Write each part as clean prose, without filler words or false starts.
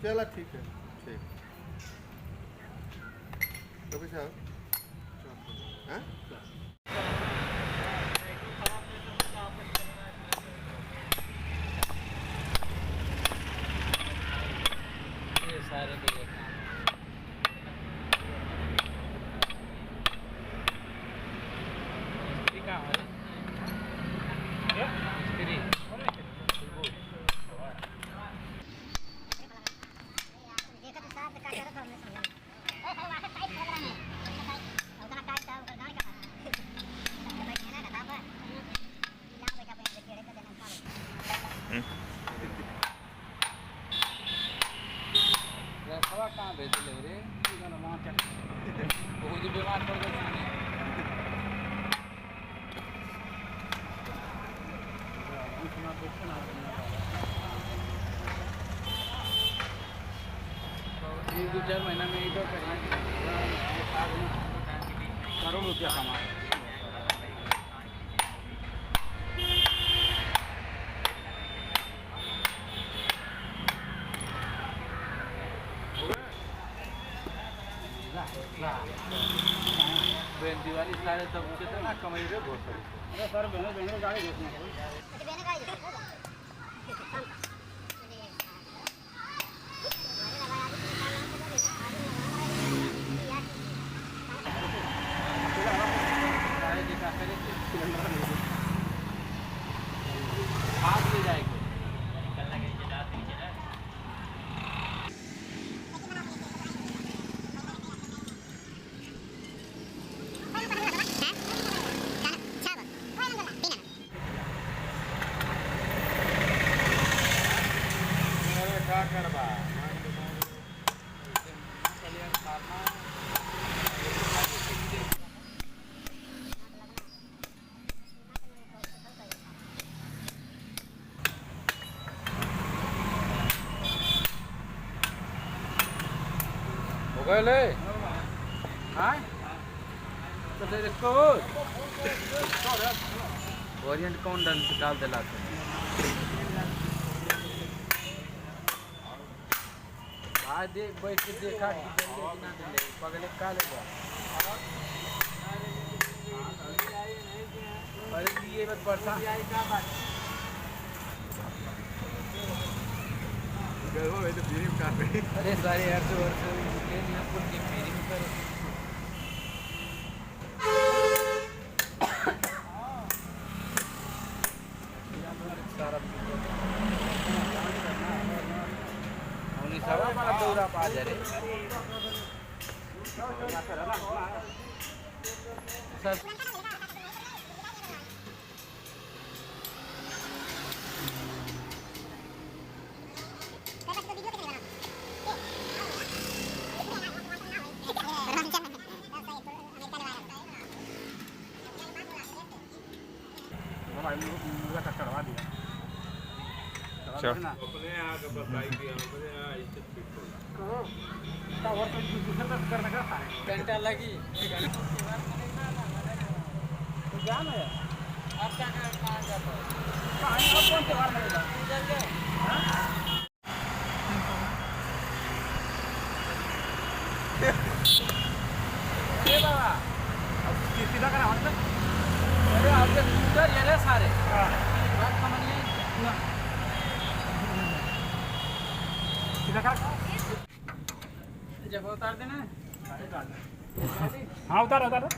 चला ठीक है, ठीक। कभी साहब हाँ ये सारे कहाँ भेज ले रे वहाँ बहुत बीमार पड़ गए दो चार महीना में ही तो करोड़ रुपया कमा दिवाली सारे तब कितना कमाई रे बहुत सारी अरे सर बहने गाड़ी देखना हाथ ले जाएगा Boleh. Hai? Terus इसको ओरिएंट कौन डाल दिलाते हैं आज देख बैठ के देखा कि दिल्ली कि ना दिल्ली पगले का लेगा अरे ये बात बढ़ता गर्व है तो फिर का अरे सारे वर्ष के ना कुछ की मेरी कर सारा उन्हीं सब हमारा दौरा पा जा रे सब करवा दिया अपने यहाँ का बताई दिया अपने यहाँ इज्जत करो क्या और कोई दूसरा तक करने का घंटा लगी तो जान है आप क्या कर कहाँ जाते हो कहाँ आप कौन त्योहार मनेगा इधर के हाँ ये बाबा अब सीधा करना होता अरे आपके स्कूटर ये रहे सारे बात समझिए सीधा कर जब उतार देना हाँ उतार उतार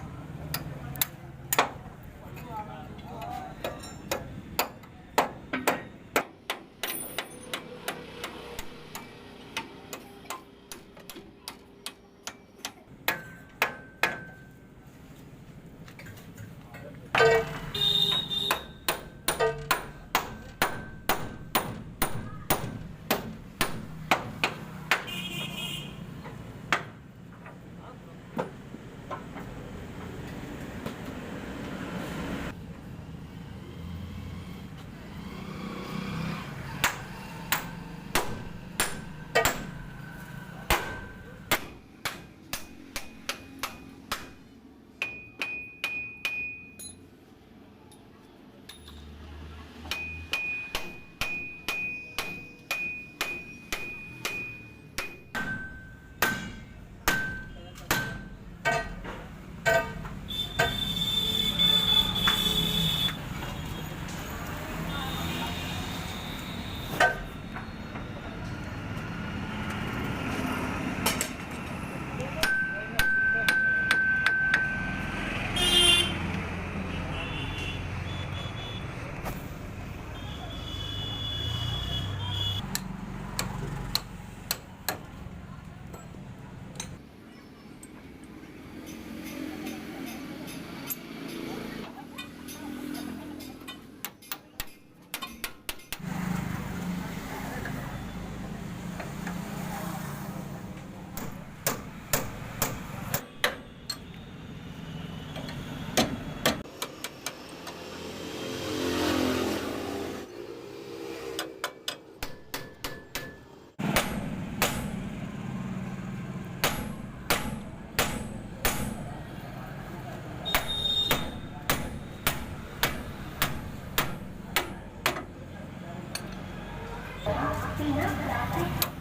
है